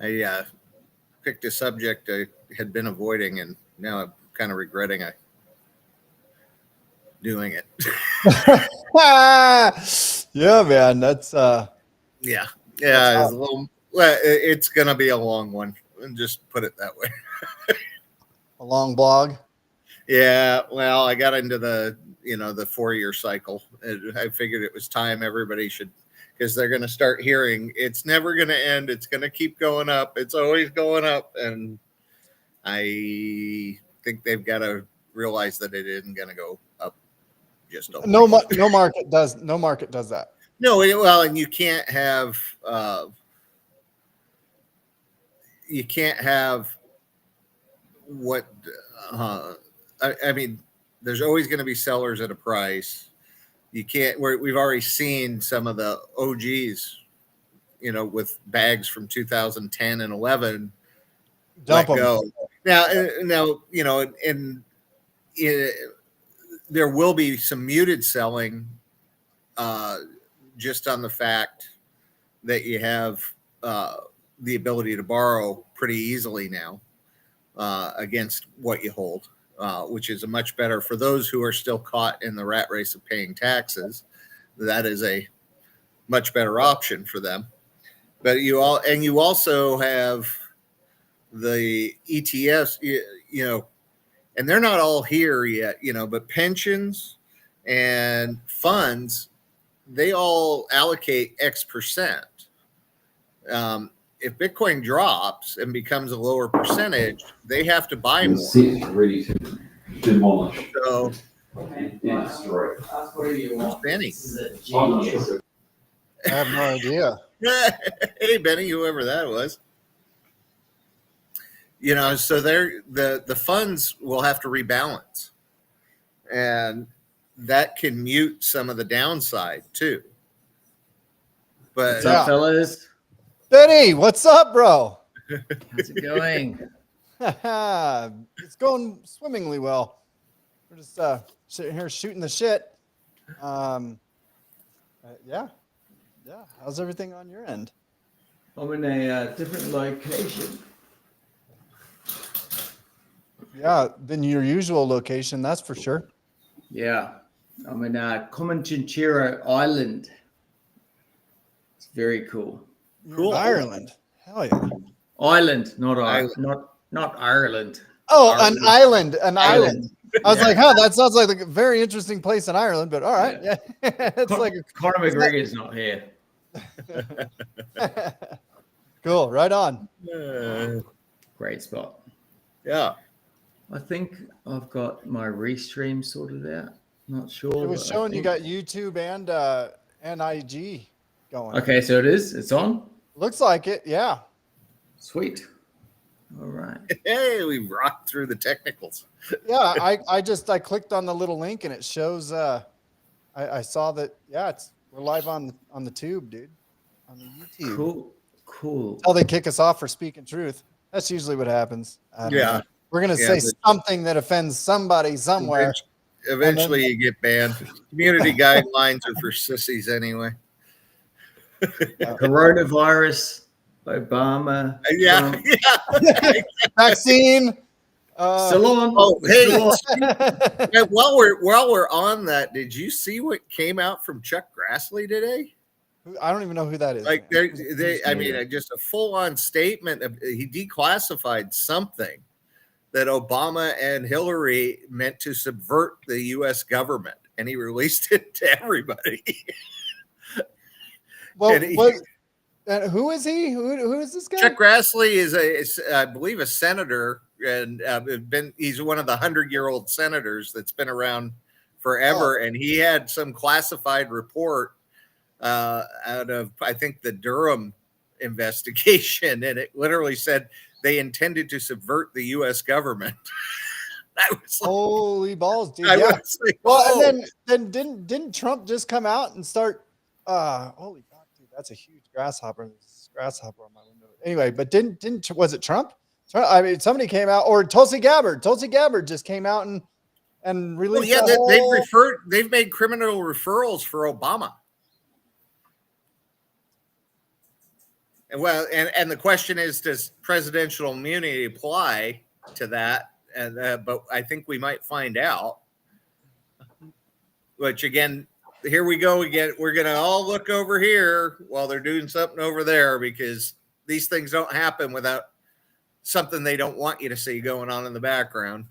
I picked a subject I had been avoiding, and now I'm kind of regretting doing it. Yeah, man. That's yeah. That's It's a little. Well, it's gonna be a long one. Just put it that way. a long blog. Yeah. Well, I got into the 4-year cycle. I figured it was time everybody should, because they're going to start hearing it's never going to end. It's going to keep going up. It's always going up, and I think they've got to realize that it isn't going to go up. Just no market does that. No, well, and you can't have what I mean. There's always going to be sellers at a price. You can't. We've already seen some of the OGs, with bags from 2010 and 11 Dump let them. go. Now, and there will be some muted selling, just on the fact that you have the ability to borrow pretty easily now against what you hold, which is a much better for those who are still caught in the rat race of paying taxes. That is a much better option for them. But you also have the ETFs, and they're not all here yet, but pensions and funds, they all allocate X percent. If Bitcoin drops and becomes a lower percentage, they have to buy more. Ready to demolish. So, destroy. who's Benny? I have no idea. Hey, Benny, whoever that was. So the funds will have to rebalance, and that can mute some of the downside too. But what's up, fellas? Benny, what's up, bro? How's it going? It's going swimmingly well. We're just sitting here shooting the shit. Yeah. How's everything on your end? I'm in a different location. Yeah, than your usual location, that's for sure. Yeah, I'm in Comanchero Island. It's very cool. Cool. Ireland. Hell yeah. Island, not Ireland. Oh, Ireland. an island. I was like, that sounds like a very interesting place in Ireland, but all right. Yeah. It's Conor McGregor's not here. Cool, right on. Great spot. Yeah. I think I've got my restream sorted out. Not sure. It was showing you got YouTube and IG going. Okay, so it is. It's on. Looks like it. Yeah. Sweet. All right. Hey, we rocked through the technicals. Yeah, I clicked on the little link and it shows. I saw that. Yeah, we're live on the tube, dude. On the YouTube. Cool. Until they kick us off for speaking truth. That's usually what happens. Yeah. We're gonna say something that offends somebody somewhere. Eventually, you get banned. Community guidelines are for sissies anyway. Coronavirus, Obama. Yeah. Vaccine. Salon. Oh, hey. While we're on that, did you see what came out from Chuck Grassley today? I don't even know who that is. Like just a full-on statement. He declassified something that Obama and Hillary meant to subvert the U.S. government, and he released it to everybody. Well, who is he? Who is this guy? Chuck Grassley is I believe, a senator, and he's one of the 100-year-old senators that's been around forever, and he had some classified report out of, I think, the Durham investigation, and it literally said they intended to subvert the U.S. government. I was like, holy balls, dude! I Yeah. was like, Well, and then didn't Trump just come out and start? Holy fuck, dude! That's a huge grasshopper. There's a grasshopper on my window. Anyway, but didn't was it Trump? I mean, somebody came out, or Tulsi Gabbard. Tulsi Gabbard just came out and released. Well, yeah, they've made criminal referrals for Obama. Well, and the question is, does presidential immunity apply to that? And but I think we might find out. Which again, here we go again. We're going to all look over here while they're doing something over there, because these things don't happen without something they don't want you to see going on in the background.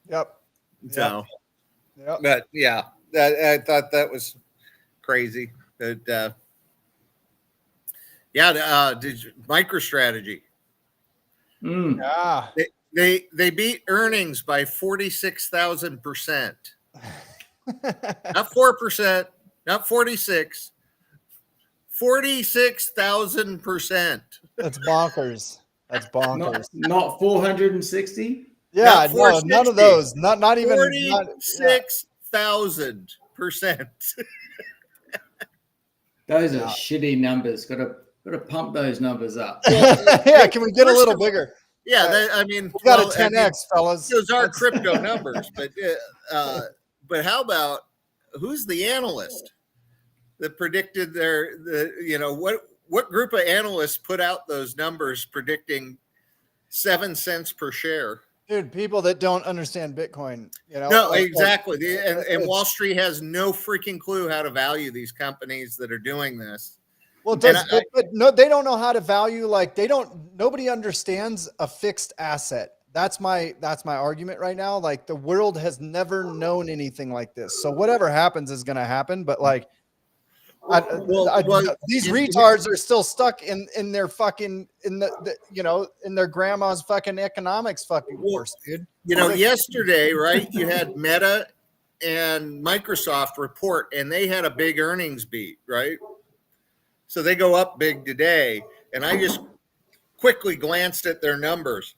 Yep. So, Yep. but yeah, I thought that was crazy. That did MicroStrategy? Yeah. They beat earnings by 46,000%. Not 4%, not 46, 46,000%. That's bonkers. That's bonkers. Not 460. Yeah, Not no, none of 460. those. Not even 46,000%. Those are shitty numbers. Got to pump those numbers up. Yeah, can we get a little bigger? Yeah, I mean, We got a 10x, fellas. Those are crypto numbers, but how about who's the analyst that predicted what group of analysts put out those numbers predicting 7 cents per share? Dude, people that don't understand Bitcoin, No, exactly. And Wall Street has no freaking clue how to value these companies that are doing this. Well, but no, they don't know how to value. Like nobody understands a fixed asset. That's my argument right now. Like the world has never known anything like this. So whatever happens is going to happen. But like, these retards are still stuck in their fucking in their grandma's fucking economics fucking course, dude. Yesterday, right? You had Meta and Microsoft report, and they had a big earnings beat, right? So they go up big today, and I just quickly glanced at their numbers.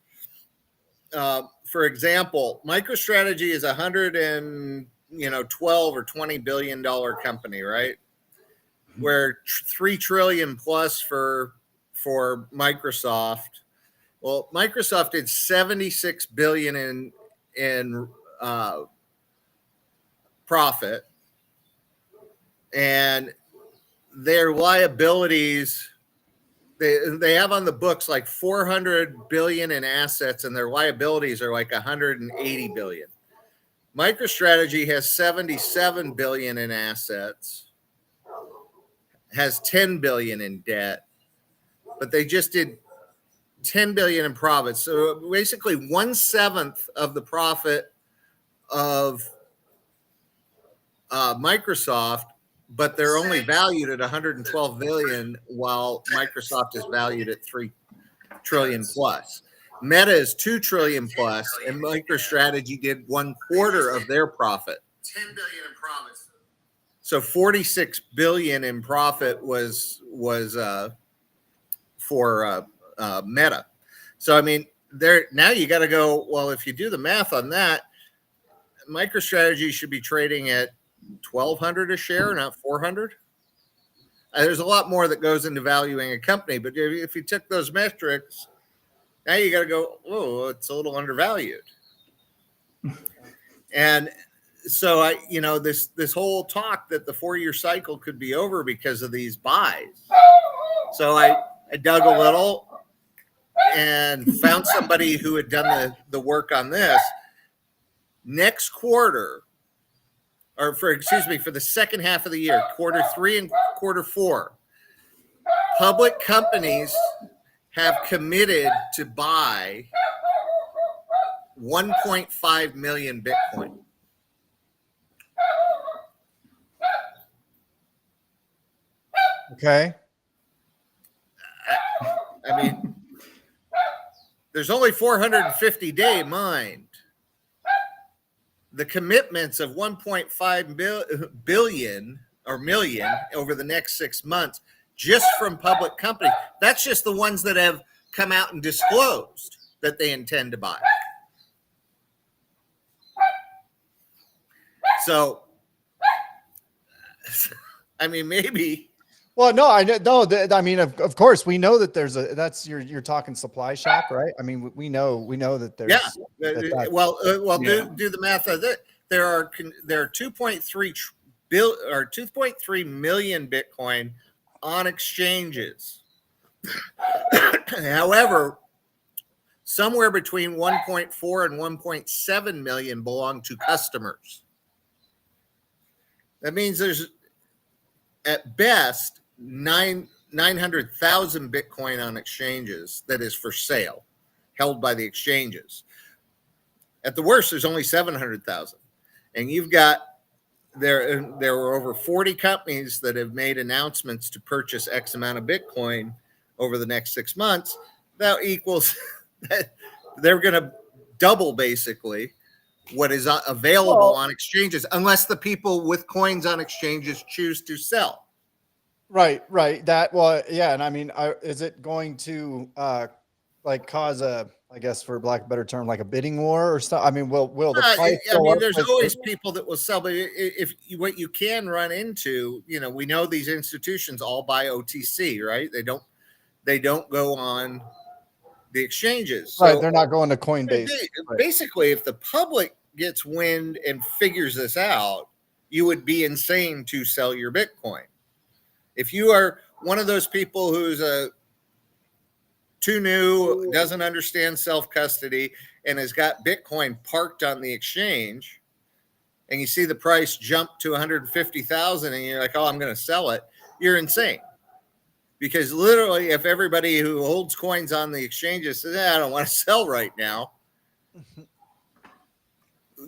For example, MicroStrategy is $112 or $20 billion company, right? Where 3 trillion plus for Microsoft. Well, Microsoft did 76 billion in profit, and their liabilities. They have on the books like 400 billion in assets, and their liabilities are like 180 billion. MicroStrategy has 77 billion in assets, has 10 billion in debt, but they just did 10 billion in profits. So basically 1/7 of the profit of Microsoft, but they're only valued at 112 billion, while Microsoft is valued at 3 trillion plus. Meta is 2 trillion plus, and MicroStrategy did 1/4 of their profit. 10 billion in profits. So 46 billion in profit was for Meta. So I mean, now you got to go, well, if you do the math on that, MicroStrategy should be trading at 1,200 a share, not 400. There's a lot more that goes into valuing a company, but if you took those metrics, now you got to go, oh, it's a little undervalued. And so this whole talk that the 4-year cycle could be over because of these buys. So I dug a little and found somebody who had done the work on this. Next quarter, for the second half of the year, quarter 3 and quarter 4, public companies have committed to buy 1.5 million Bitcoin. Okay. I mean, there's only 450-day mind. The commitments of 1.5 billion or million over the next 6 months, just from public companies. That's just the ones that have come out and disclosed that they intend to buy. So, I mean, maybe. Well, no, I know. I mean, of course, we know that there's that's you're talking supply shock, right? I mean, we know that there's. Yeah. Well, do the math of it. There are 2.3 million Bitcoin on exchanges. However, somewhere between 1.4 and 1.7 million belong to customers. That means there's at best 900,000 Bitcoin on exchanges that is for sale, held by the exchanges. At the worst, there's only 700,000. And you've got, there were over 40 companies that have made announcements to purchase X amount of Bitcoin over the next 6 months. That equals that they're going to double basically what is available on exchanges, unless the people with coins on exchanges choose to sell. Right. That, well, yeah. And I mean, is it going to like cause a, I guess for lack of a better term, like a bidding war or stuff? I mean, will the price go up there's with always people that will sell, but if what you can run into, we know these institutions all buy OTC, right? They don't go on the exchanges. Right. So They're not going to Coinbase. basically, if the public gets wind and figures this out, you would be insane to sell your Bitcoin. If you are one of those people who's too new, doesn't understand self-custody, and has got Bitcoin parked on the exchange, and you see the price jump to 150,000 and you're like, oh, I'm going to sell it, you're insane. Because literally, if everybody who holds coins on the exchanges says, I don't want to sell right now,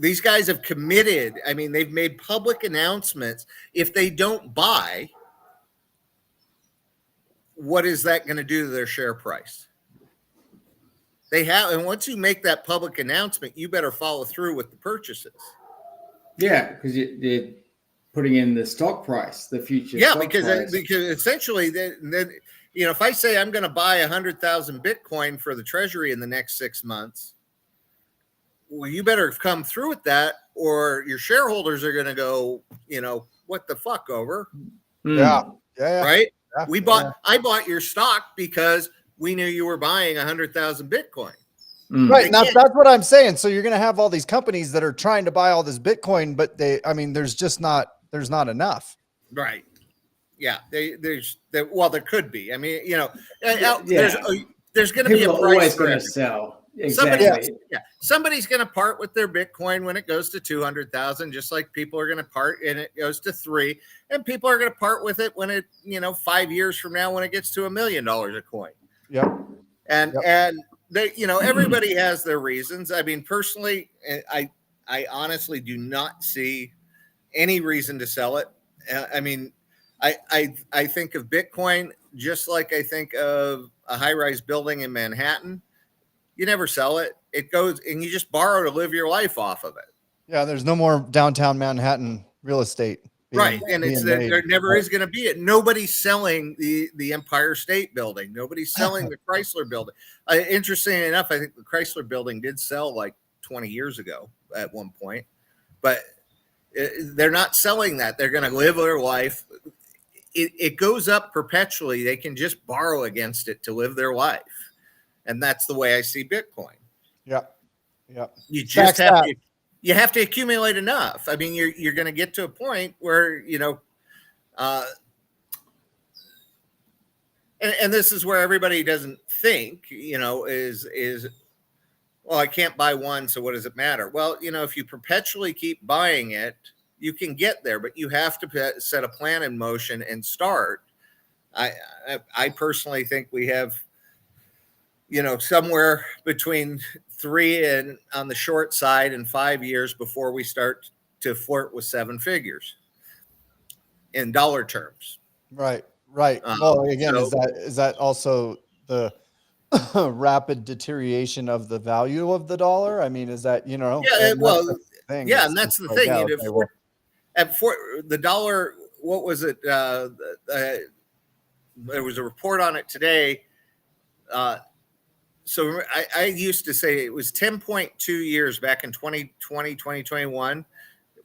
these guys have committed. I mean, they've made public announcements. If they don't buy, what is that going to do to their share price? They have, and once you make that public announcement, you better follow through with the purchases. Yeah, because they're putting in the stock price, the future. Yeah, stock because price. essentially, then if I say I'm going to buy 100,000 Bitcoin for the Treasury in the next 6 months, well, you better come through with that, or your shareholders are going to go, what the fuck over? Yeah. Right. Yeah. I bought your stock because we knew you were buying 100,000 Bitcoin. Right. And that's what I'm saying. So you're going to have all these companies that are trying to buy all this Bitcoin, but there's not enough. Right. Yeah. Well, there could be. I mean, there's going to be a People are price always for going to everything. sell. Exactly. Somebody's going to part with their Bitcoin when it goes to 200,000, just like people are going to part and it goes to 3, and people are going to part with it when it, 5 years from now, when it gets to $1 million a coin. Yep. And they, everybody has their reasons. I mean, personally, I honestly do not see any reason to sell it. I mean, I think of Bitcoin just like I think of a high-rise building in Manhattan. You never sell it. It goes, and you just borrow to live your life off of it. Yeah, there's no more downtown Manhattan real estate. Right. And there never is going to be it. Nobody's selling the Empire State Building. Nobody's selling the Chrysler Building. Interestingly enough, I think the Chrysler Building did sell like 20 years ago at one point, but they're not selling that. They're going to live their life. It goes up perpetually. They can just borrow against it to live their life. And that's the way I see Bitcoin. Yep. You just have to accumulate enough. I mean, you're going to get to a point where, and this is where everybody doesn't think, is, well, I can't buy one, so what does it matter? Well, if you perpetually keep buying it, you can get there, but you have to set a plan in motion and start. I personally think we have, somewhere between 3 and on the short side and 5 years before we start to flirt with 7 figures in dollar terms. Right. Well, again, is that also the rapid deteriation of the value of the dollar? I mean, is that, Yeah, well, thing. Yeah, and that's the thing. Yeah, For the dollar, what was it? There was a report on it today. So I used to say it was 10.2 years back in 2020, 2021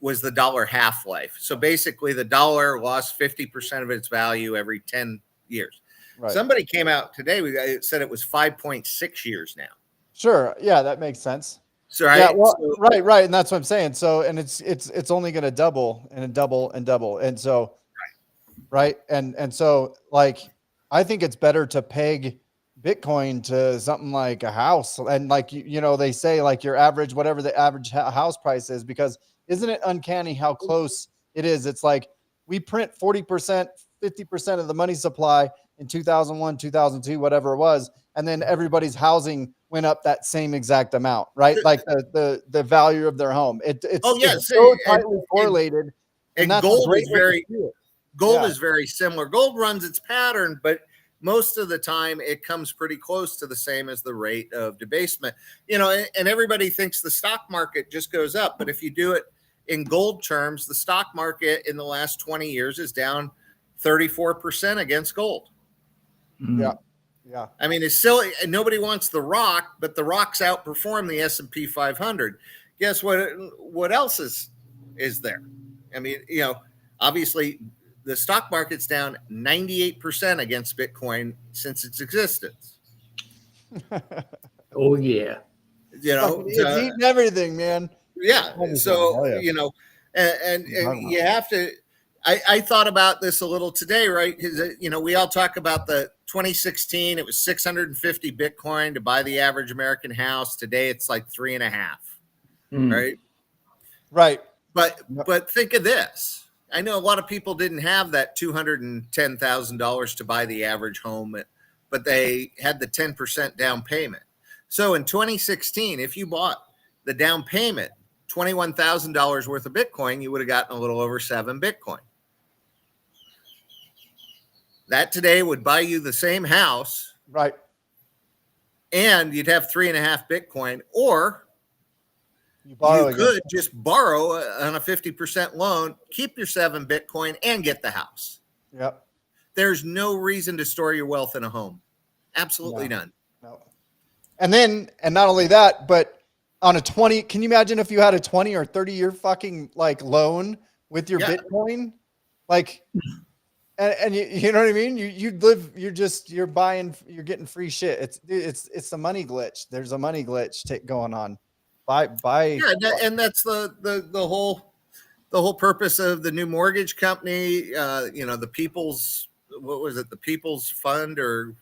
was the dollar half-life. So basically the dollar lost 50% of its value every 10 years. Right. Somebody came out today, said it was 5.6 years now. Sure. Yeah, that makes sense. So, yeah, well, right. And that's what I'm saying. So, and it's only going to double and double and double. And so, right. And so like, I think it's better to peg Bitcoin to something like a house. And like, you know, they say like your average, whatever the average house price is, because isn't it uncanny how close it is? It's like we print 40%, 50% of the money supply in 2001, 2002, whatever it was. And then everybody's housing went up that same exact amount, right? Like the value of their home. Oh yes, it's so tightly correlated. and that's a gold great is way to very see it. gold Yeah. is very similar. Gold runs its pattern, but most of the time it comes pretty close to the same as the rate of debasement. You know, and everybody thinks the stock market just goes up, but if you do it in gold terms, the stock market in the last 20 years is down 34% against gold. Yeah. Yeah. I mean, it's silly. Nobody wants the rock, but the rocks outperform the S&P 500. Guess what? What else is there? I mean, you know, obviously the stock market's down 98% against Bitcoin since its existence. Oh yeah. You know, it's eating everything, man. yeah. Everything. So, Hell yeah. you know, and Talking you have to. I thought about this a little today, right? Because, you know, we all talk about the 2016, it was 650 Bitcoin to buy the average American house. Today, it's like 3.5, right? Right. But think of this. I know a lot of people didn't have that $210,000 to buy the average home, but they had the 10% down payment. So in 2016, if you bought the down payment, $21,000 worth of Bitcoin, you would have gotten a little over 7 Bitcoin. That today would buy you the same house. Right. And you'd have 3.5 Bitcoin, or You you could just borrow on a 50% loan, keep your 7 Bitcoin and get the house. Yep. There's no reason to store your wealth in a home. Absolutely none. No. And not only that, but on a 20, can you imagine if you had a 20 or 30-year fucking like loan with your Bitcoin? Like, and you know what I mean? You're buying, you're getting free shit. It's the money glitch. There's a money glitch going on. Buy. Yeah, and that's the whole purpose of the new mortgage company. You know, the People's, what was it? The People's Fund, or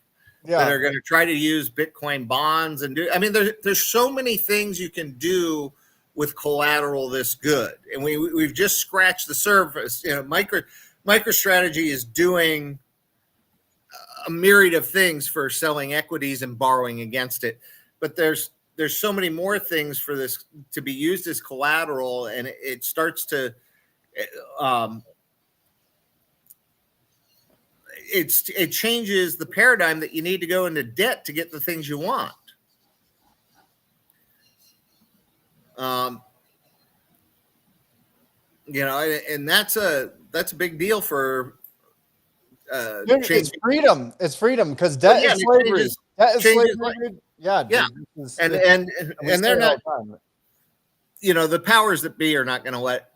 that are going to try to use Bitcoin bonds and do. I mean, there's so many things you can do with collateral this good, and we've just scratched the surface. You know, MicroStrategy is doing a myriad of things for selling equities and borrowing against it, but there's so many more things for this to be used as collateral, and it starts to it changes the paradigm that you need to go into debt to get the things you want. You know, and that's a big deal for it's freedom. It's freedom, because debt is slavery. Debt is slavery. Yeah. And they're not, you know, the powers that be are not going to let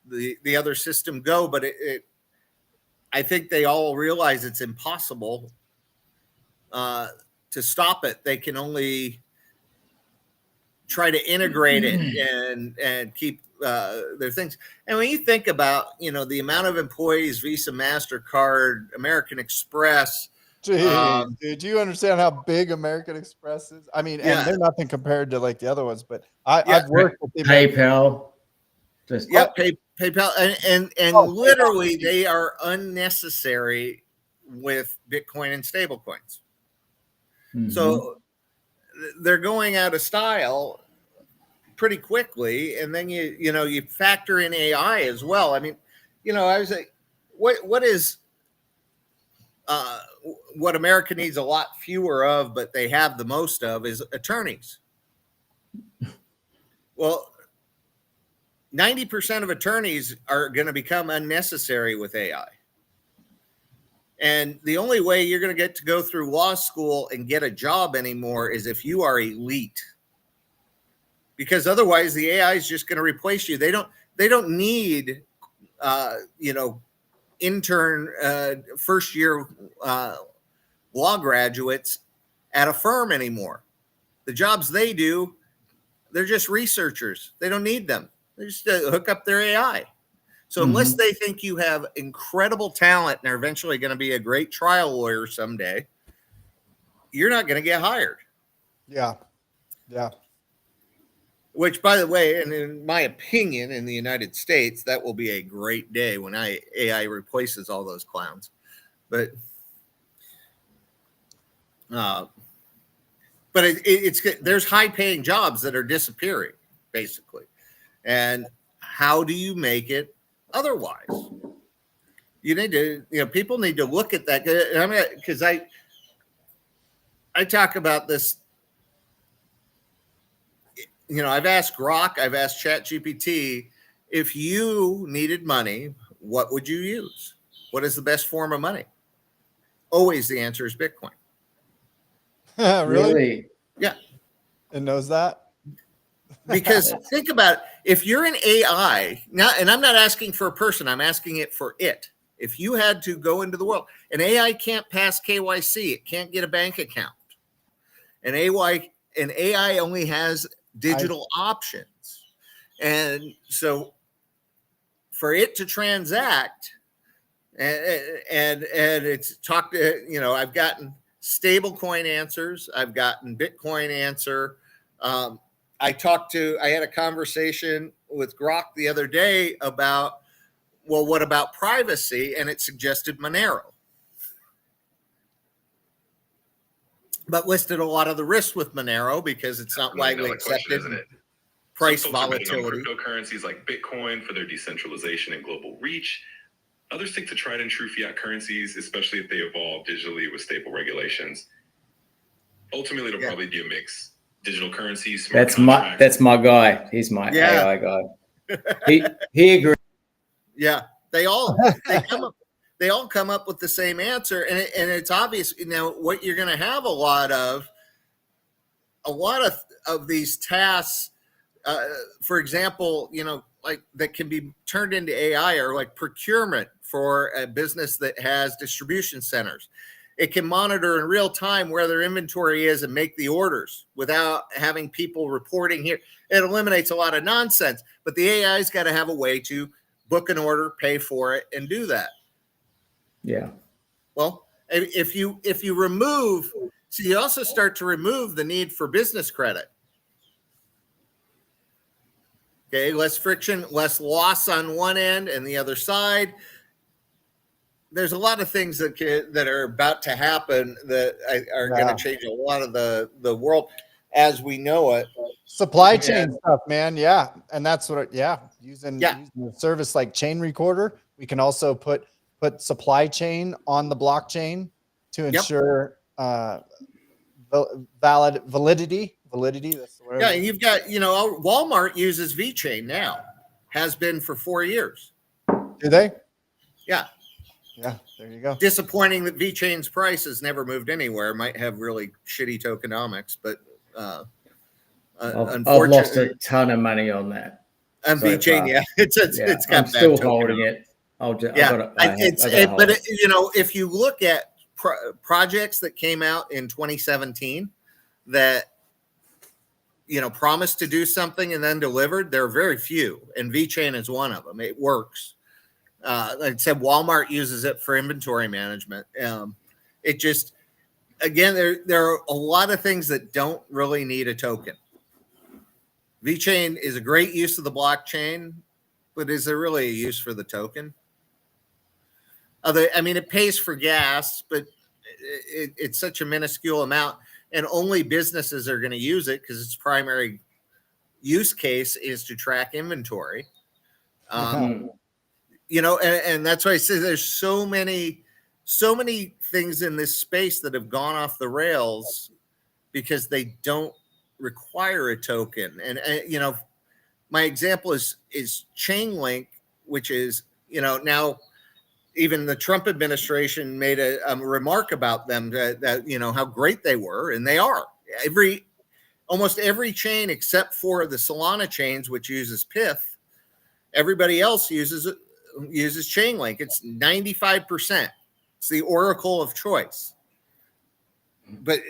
the other system go, but I think they all realize it's impossible to stop it. They can only try to integrate it and keep their things. And when you think about, you know, the amount of employees, Visa, MasterCard, American Express. Dude, do you understand how big American Express is? I mean, and they're nothing compared to like the other ones, but I've worked with PayPal. PayPal, and literally they are unnecessary with Bitcoin and stable coins. Mm-hmm. So they're going out of style pretty quickly, and then you factor in AI as well. I mean, you know, I was like, what is what America needs a lot fewer of, but they have the most of, is attorneys. Well, 90% of attorneys are going to become unnecessary with AI. And the only way you're going to get to go through law school and get a job anymore is if you are elite. Because otherwise the AI is just going to replace you. They don't need, you know, intern first year law graduates at a firm anymore. The jobs they do, they're just researchers. They don't need them. They just hook up their AI. So unless they think you have incredible talent and are eventually going to be a great trial lawyer someday, you're not going to get hired. Yeah. Yeah. Which, by the way, and in my opinion, in the United States, that will be a great day when AI replaces all those clowns. But it's there's high-paying jobs that are disappearing, basically. And how do you make it otherwise? You need to, people need to look at that. I mean, because I talk about this. I've asked Grok, I've asked ChatGPT, if you needed money, what would you use? What is the best form of money? Always the answer is Bitcoin. Really? Yeah. It knows that? Because think about it. If you're an AI, now, and I'm not asking for a person, I'm asking it for it. If you had to go into the world, an AI can't pass KYC, it can't get a bank account. An AI only has digital options. And so for it to transact, and it's talked to, I've gotten stablecoin answers, I've gotten Bitcoin answer. I had a conversation with Grok the other day about, well, what about privacy? And it suggested Monero, but listed a lot of the risks with Monero because it's not widely accepted. Isn't it? Price Some folks are betting on volatility. cryptocurrencies like Bitcoin for their decentralization and global reach. Others stick to tried and true fiat currencies, especially if they evolve digitally with stable regulations. Ultimately, it'll probably be a mix. Digital currencies. That's my guy. He's my AI guy. He agrees. Yeah, they all come up with the same answer, and it's obvious. What you're going to have a lot of these tasks. For example, like that can be turned into AI, or like procurement for a business that has distribution centers. It can monitor in real time where their inventory is and make the orders without having people reporting here. It eliminates a lot of nonsense, but the AI's got to have a way to book an order, pay for it, and do that. Yeah. Well, if you remove, so you also start to remove the need for business credit. Okay, less friction, less loss on one end and the other side. There's a lot of things that are about to happen that are going to change a lot of the world as we know it. Supply chain stuff, man. Yeah. And that's what, using a service like ChainRecorder, we can also put supply chain on the blockchain to ensure validity. That's the word. Yeah. And you've got, Walmart uses VeChain now, has been for 4 years. Do they? Yeah. Yeah, there you go. Disappointing that VeChain's price has never moved anywhere. Might have really shitty tokenomics, but I've lost a ton of money on that. On VeChain, it's got I'm bad still holding it. If you look at projects that came out in 2017 that promised to do something and then delivered, there are very few, and VeChain is one of them. It works. Like I said, Walmart uses it for inventory management. It just, again, there are a lot of things that don't really need a token. VeChain is a great use of the blockchain, but is there really a use for the token? It pays for gas, but it's such a minuscule amount, and only businesses are going to use it because its primary use case is to track inventory. And that's why I say there's so many things in this space that have gone off the rails because they don't require a token. And my example is Chainlink, which is, now even the Trump administration made a remark about them that how great they were, and they are. Almost every chain except for the Solana chains, which uses Pith, everybody else uses Chainlink. It's 95%. It's the oracle of choice. But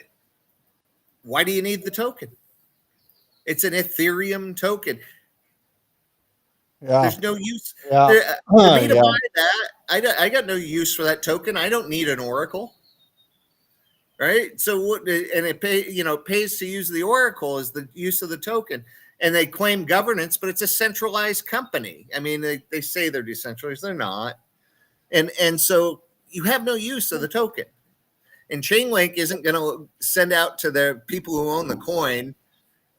why do you need the token? It's an Ethereum token. Yeah. There's no use. Yeah. For me to Yeah. buy that, I got no use for that token. I don't need an Oracle, right? So what? And it pays to use the Oracle is the use of the token, and they claim governance, but it's a centralized company. I mean, they say they're decentralized, they're not, and so you have no use of the token. And Chainlink isn't going to send out to the people who own the coin,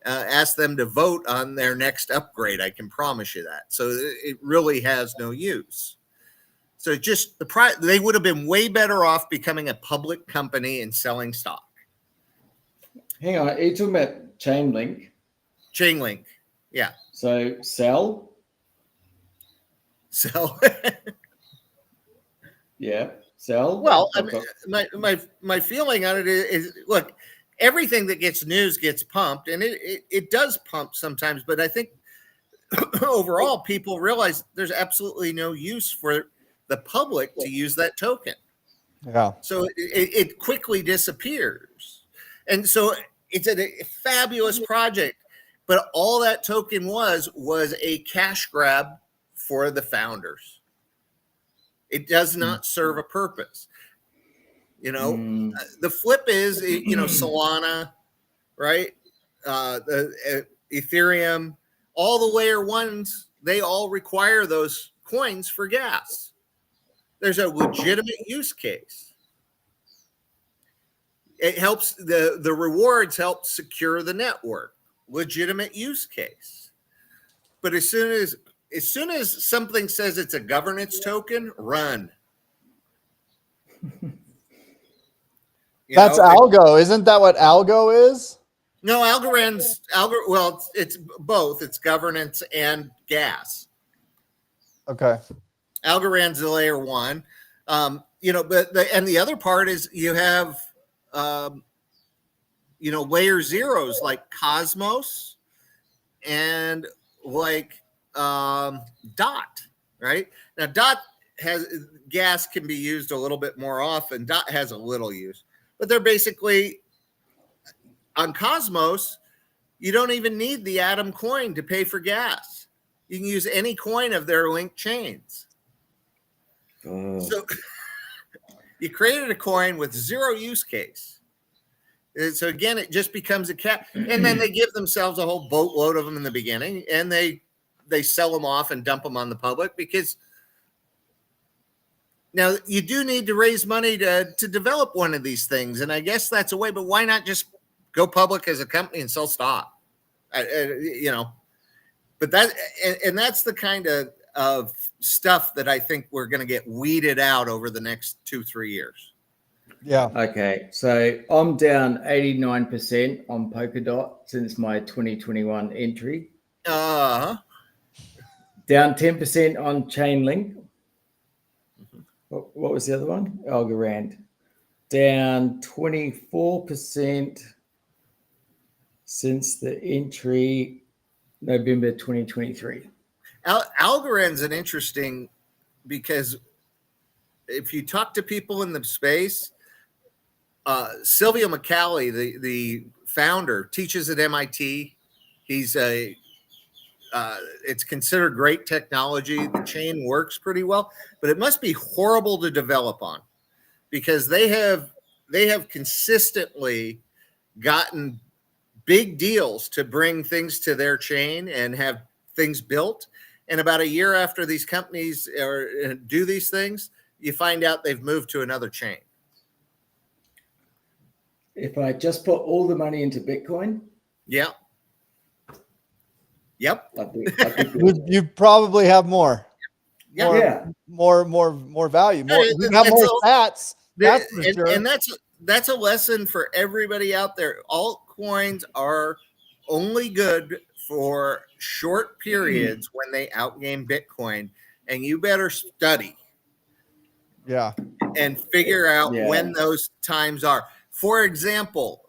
ask them to vote on their next upgrade. I can promise you that. So it really has no use. So just they would have been way better off becoming a public company and selling stock. Hang on, are you talking about Chainlink? Chainlink, yeah. So sell? So Yeah, sell. well, I I've mean, got- my feeling on it is look, everything that gets news gets pumped, and it does pump sometimes, but I think overall people realize there's absolutely no use for the public to use that token. Yeah. So it quickly disappears. And so it's a fabulous project, but all that token was a cash grab for the founders. It does not serve a purpose. The flip is, Solana, right? The Ethereum, all the layer ones, they all require those coins for gas. There's a legitimate use case. It helps the rewards help secure the network. Legitimate use case. But as soon as something says it's a governance token, run. That's Algo. Isn't that what Algo is? No, well, it's both. It's governance and gas. Okay. Algorand's the layer one. But the other part is you have layer zeros like Cosmos and like Dot, right? Now Dot has gas can be used a little bit more often. Dot has a little use, but they're basically on Cosmos. You don't even need the Atom coin to pay for gas. You can use any coin of their linked chains. So you created a coin with zero use case. And so again, it just becomes a cap. And then they give themselves a whole boatload of them in the beginning, and they sell them off and dump them on the public because now you do need to raise money to develop one of these things. And I guess that's a way, but why not just go public as a company and sell stock? But that's the kind of stuff that I think we're going to get weeded out over the next 2-3 years. Yeah. Okay, so I'm down 89% on Polkadot since my 2021 entry. Uh-huh. Down 10% on Chainlink. What was the other one? Algorand. Down 24% since the entry November 2023. Algorand's an interesting, because if you talk to people in the space, Silvio McCallie, the founder, teaches at MIT. He's it's considered great technology. The chain works pretty well, but it must be horrible to develop on because they have consistently gotten big deals to bring things to their chain and have things built. And about a year after these companies do these things, you find out they've moved to another chain. If I just put all the money into Bitcoin, Yeah. Yep. I think You probably have more. Yeah. More value. Yeah, You have more stats. That's for sure. And that's a lesson for everybody out there. Altcoins are only good for short periods when they outgame Bitcoin, and you better study. Yeah. And figure out when those times are. For example,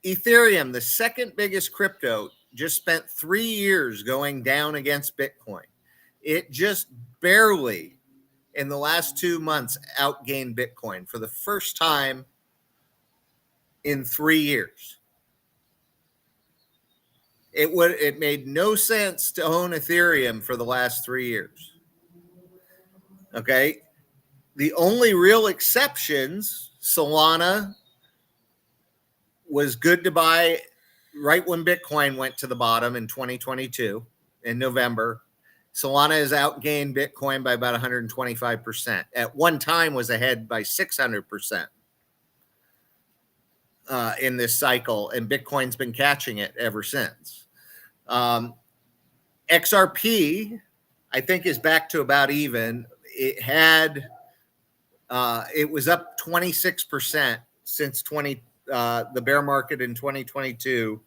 Ethereum, the second biggest crypto, just spent 3 years going down against Bitcoin. It just barely, in the last 2 months, outgained Bitcoin for the first time in 3 years. It made no sense to own Ethereum for the last 3 years. Okay. The only real exceptions, Solana was good to buy right when Bitcoin went to the bottom in 2022 in November. Solana has outgained Bitcoin by about 125%. At one time was ahead by 600% in this cycle, and Bitcoin's been catching it ever since. XRP, I think, is back to about even. It was up 26% since the bear market in 2022,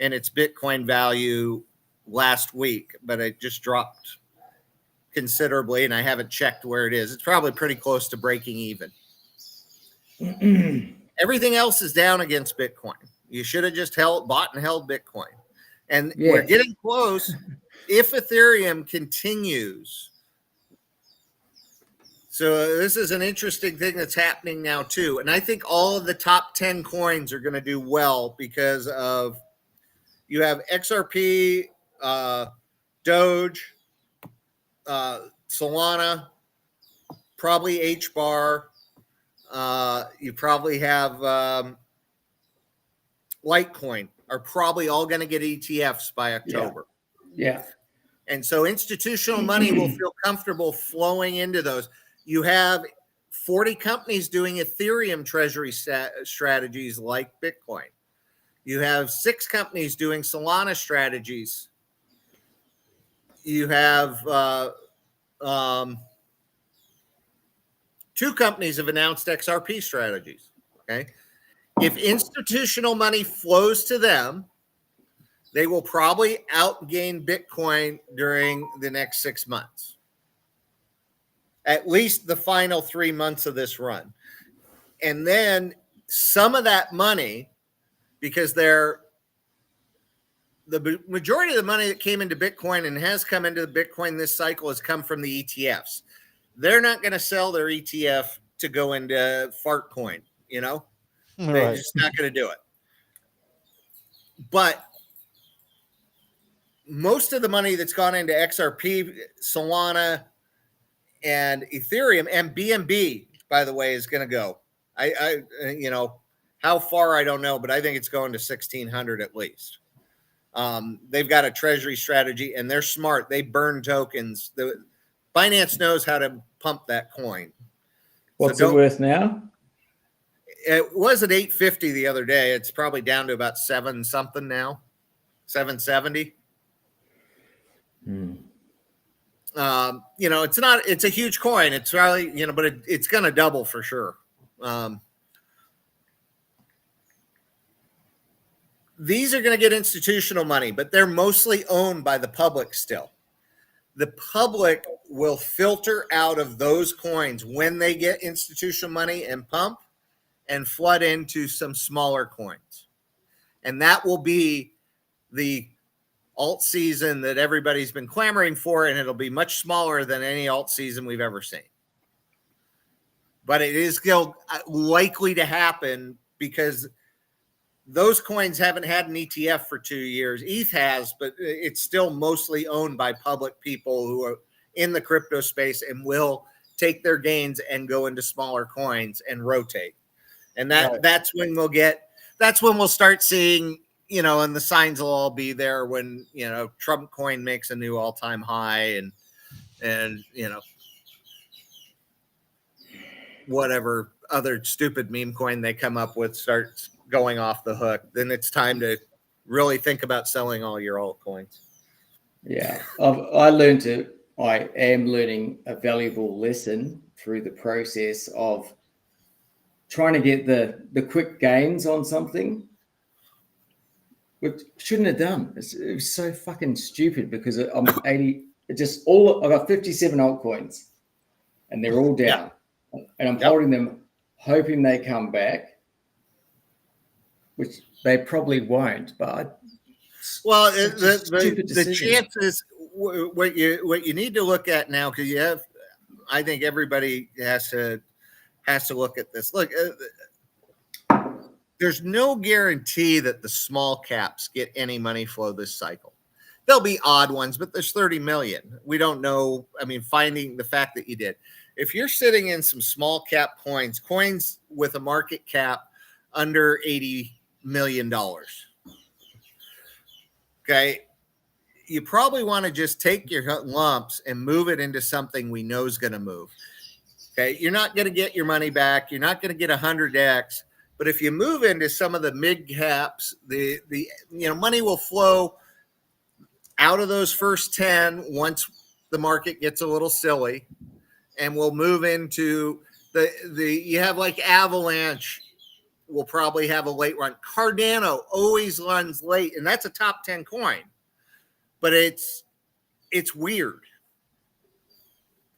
and its Bitcoin value last week, but it just dropped considerably, and I haven't checked where it is. It's probably pretty close to breaking even. Everything else is down against Bitcoin. You should have just bought and held Bitcoin. And we're getting close. If Ethereum continues, so this is an interesting thing that's happening now too. And I think all of the top 10 coins are going to do well because of you have XRP, Doge, Solana, probably HBAR. You probably have Litecoin are probably all going to get ETFs by October. Yeah. And so institutional money will feel comfortable flowing into those. You have 40 companies doing Ethereum treasury strategies like Bitcoin. You have 6 companies doing Solana strategies. You have 2 companies have announced XRP strategies. Okay. If institutional money flows to them, they will probably outgain Bitcoin during the next 6 months. At least the final 3 months of this run. And then some of that money, because the majority of the money that came into Bitcoin and has come into the Bitcoin this cycle has come from the ETFs. They're not going to sell their ETF to go into Fartcoin, you know? They're just not going to do it. But most of the money that's gone into XRP, Solana, and Ethereum, and BNB, by the way, is going to go. I how far I don't know, but I think it's going to 1,600 at least. They've got a treasury strategy, and they're smart. They burn tokens. Binance knows how to pump that coin. What's it worth now? It was at 850 the other day. It's probably down to about 7 something now, 770. It's a huge coin. It's probably, but it's going to double for sure. These are going to get institutional money, but they're mostly owned by the public still. The public will filter out of those coins when they get institutional money and pump and flood into some smaller coins. And that will be the alt season that everybody's been clamoring for, and it'll be much smaller than any alt season we've ever seen. But it is still likely to happen because those coins haven't had an ETF for 2 years. ETH has, but it's still mostly owned by public people who are in the crypto space and will take their gains and go into smaller coins and rotate. And that's when we'll start seeing, and the signs will all be there when, Trump coin makes a new all-time high and whatever other stupid meme coin they come up with starts going off the hook. Then it's time to really think about selling all your altcoins. Yeah. I am learning a valuable lesson through the process of trying to get the quick gains on something, which shouldn't have done. It was so fucking stupid because I'm 80. I've got 57 altcoins, and they're all down, and I'm holding them, hoping they come back, which they probably won't. But the chances. What you need to look at now, because I think everybody has to look at this. Look, there's no guarantee that the small caps get any money flow this cycle. There'll be odd ones, but there's 30 million. We don't know. I mean, finding the fact that you did. If you're sitting in some small cap coins with a market cap under $80 million, okay, you probably want to just take your lumps and move it into something we know is going to move. Okay, you're not going to get your money back. You're not going to get 100x. But if you move into some of the mid caps, the money will flow out of those first 10 once the market gets a little silly, and we'll move into you have like Avalanche will probably have a late run. Cardano always runs late, and that's a top 10 coin, but it's weird.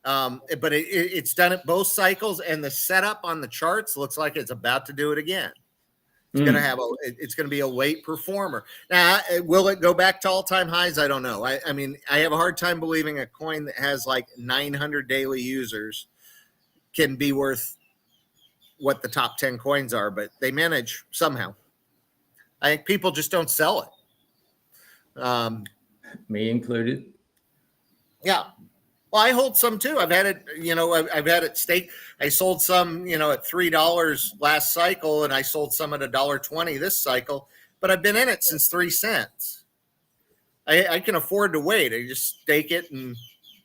But it's done it both cycles, and the setup on the charts looks like it's about to do it again. It's going to be a late performer. Now, will it go back to all-time highs? I don't know. I mean, I have a hard time believing a coin that has like 900 daily users can be worth what the top 10 coins are, but they manage somehow. I think people just don't sell it. Me included. Yeah. Well, I hold some too. I've had it, I've had it staked. I sold some, at $3 last cycle, and I sold some at $1.20 this cycle, but I've been in it since 3 cents. I can afford to wait. I just stake it and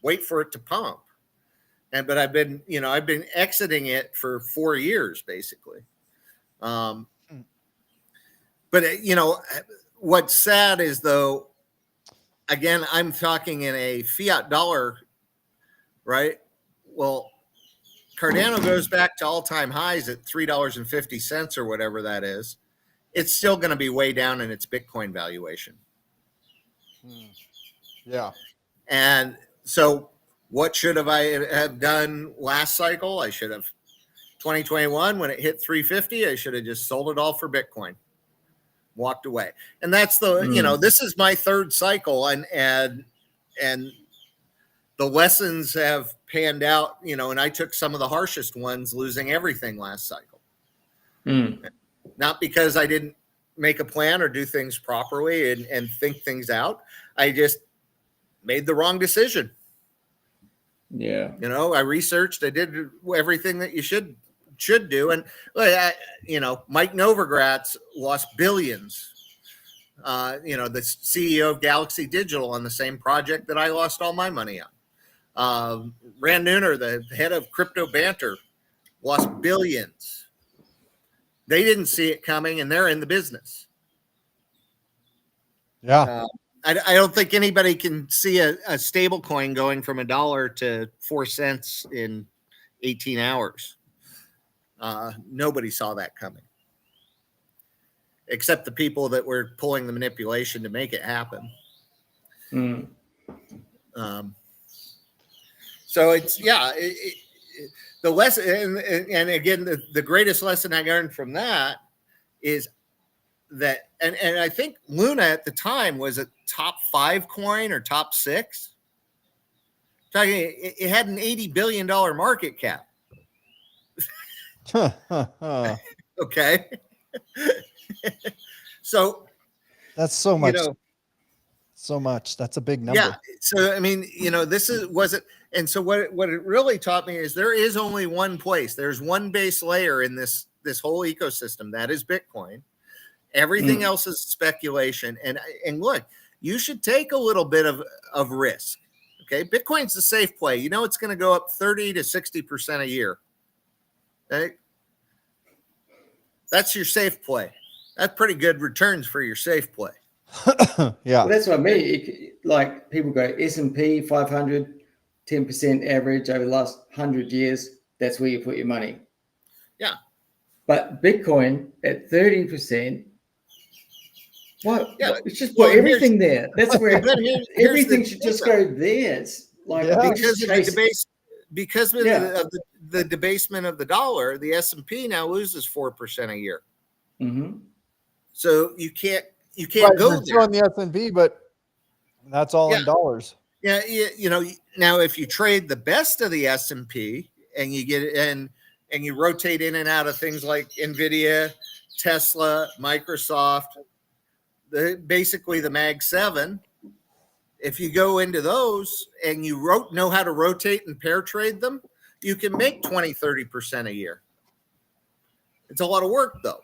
wait for it to pump. But I've been exiting it for 4 years, basically. But what's sad is, though, again, I'm talking in a fiat dollar, right? Well, Cardano goes back to all-time highs at $3.50 or whatever that is. It's still going to be way down in its Bitcoin valuation. Yeah. And so what should I have done last cycle? I should have 2021 when it hit 350, I should have just sold it all for Bitcoin. Walked away. And that's this is my third cycle, and the lessons have panned out, and I took some of the harshest ones, losing everything last cycle. Not because I didn't make a plan or do things properly and think things out. I just made the wrong decision. Yeah. I researched, I did everything that you should do. And, Mike Novogratz lost billions. The CEO of Galaxy Digital, on the same project that I lost all my money on. Rand Nooner, the head of crypto banter, lost billions. They didn't see it coming, and they're in the business. Yeah. I don't think anybody can see a stable coin going from $1 to 4 cents in 18 hours. Nobody saw that coming, except the people that were pulling the manipulation to make it happen. So it's, the lesson, and again, the greatest lesson I learned from that is that, and I think Luna at the time was a top 5 coin or top 6. It had an $80 billion market cap. Okay. So that's so much. So much. That's a big number. Yeah. So, I mean, and so what it really taught me is there is only one place. There's one base layer in this whole ecosystem. That is Bitcoin. Everything else is speculation. And look, you should take a little bit of risk. Okay. Bitcoin's the safe play. It's going to go up 30 to 60% a year. Okay. That's your safe play. That's pretty good returns for your safe play. Yeah. Well, that's what I mean. Like people go S&P 500, 10% average over the last 100 years. That's where you put your money. Yeah. But Bitcoin at 30%. What? Yeah. It's just put everything there. That's where everything should just go there. It's like because of the debasement of the dollar, the S&P now loses 4% a year. Mm-hmm. So you can't go there on the S&P, but that's all in dollars. Yeah, now if you trade the best of the S&P and you get and you rotate in and out of things like Nvidia, Tesla, Microsoft, basically the Mag 7. If you go into those and you know how to rotate and pair trade them, you can make 20, 30% a year. It's a lot of work though.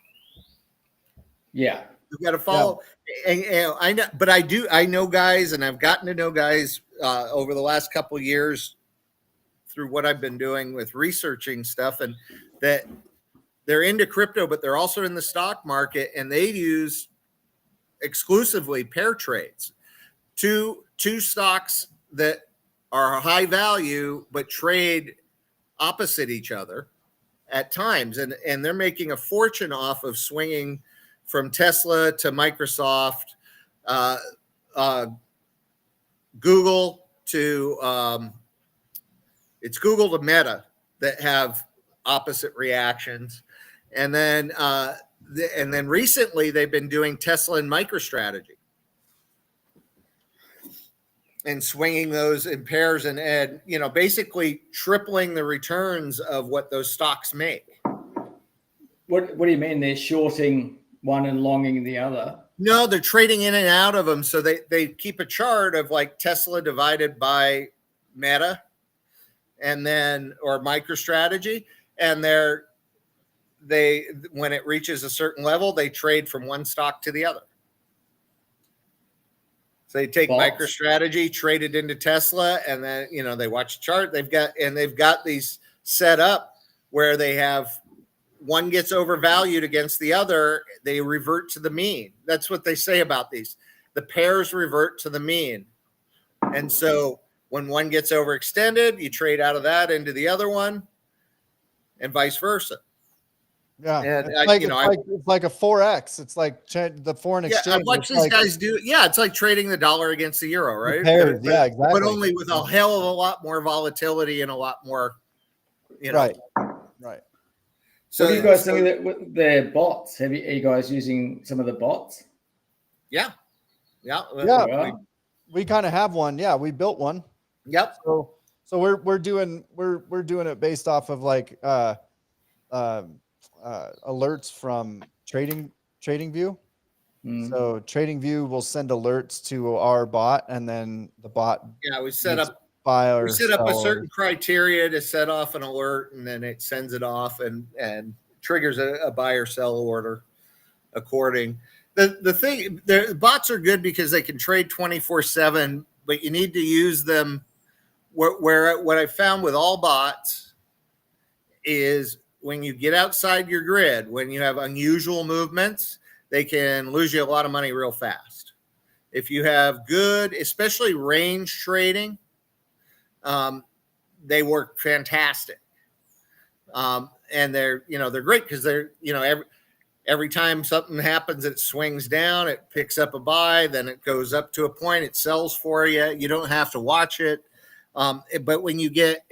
Yeah. You've got to follow. And I know, but I know guys, and I've gotten to know guys over the last couple of years through what I've been doing with researching stuff, and that they're into crypto, but they're also in the stock market, and they use exclusively pair trades. Two stocks that are high value but trade opposite each other at times, and they're making a fortune off of swinging from Tesla to Microsoft, Google to it's Google to Meta that have opposite reactions, and then recently they've been doing Tesla and MicroStrategy and swinging those in pairs and basically tripling the returns of what those stocks make. What do you mean they're shorting one and longing the other? No, they're trading in and out of them. So they keep a chart of like Tesla divided by Meta and then, or MicroStrategy. And when it reaches a certain level, they trade from one stock to the other. So they take MicroStrategy, trade it into Tesla, and then, they watch the chart. They've got these set up where they have one gets overvalued against the other. They revert to the mean. That's what they say about these. The pairs revert to the mean. And so when one gets overextended, you trade out of that into the other one and vice versa. Yeah. And it's like a 4X. It's like the foreign exchange. Yeah, I watch these guys do. Yeah, it's like trading the dollar against the euro, right? Pairs, yeah, exactly. But only with a hell of a lot more volatility and a lot more, Right. So what do you guys think of the bots? Are you guys using some of the bots? Yeah. We kind of have one. Yeah, we built one. Yep. So we're doing it based off of like alerts from TradingView. So TradingView will send alerts to our bot, and then the bot. Yeah, we set up a certain criteria to set off an alert, and then it sends it off and triggers a buy or sell order according. The bots are good because they can trade 24/7, but you need to use them where what I found with all bots is when you get outside your grid, when you have unusual movements, they can lose you a lot of money real fast. If you have good, especially range trading, they work fantastic. And they're great because they're, every time something happens, it swings down, it picks up a buy, then it goes up to a point, it sells for you. You don't have to watch it. But when you get,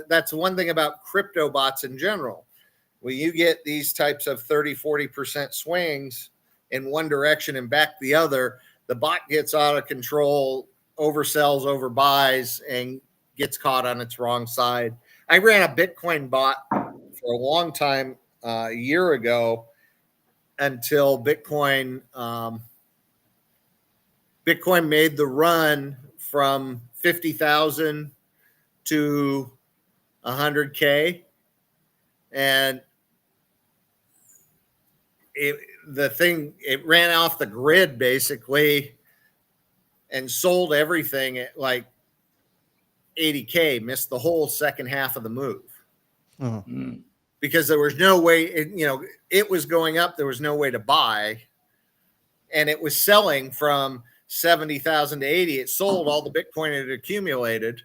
that's one thing about crypto bots in general. When you get these types of 30, 40% swings in one direction and back the other, the bot gets out of control, oversells, overbuys, and gets caught on its wrong side. I ran a Bitcoin bot for a long time, a year ago, until Bitcoin made the run from 50,000 to 100K, and it ran off the grid basically and sold everything at like 80K, missed the whole second half of the move. Because there was no way, it was going up, there was no way to buy, and it was selling from 70,000 to 80. It sold all the Bitcoin it had accumulated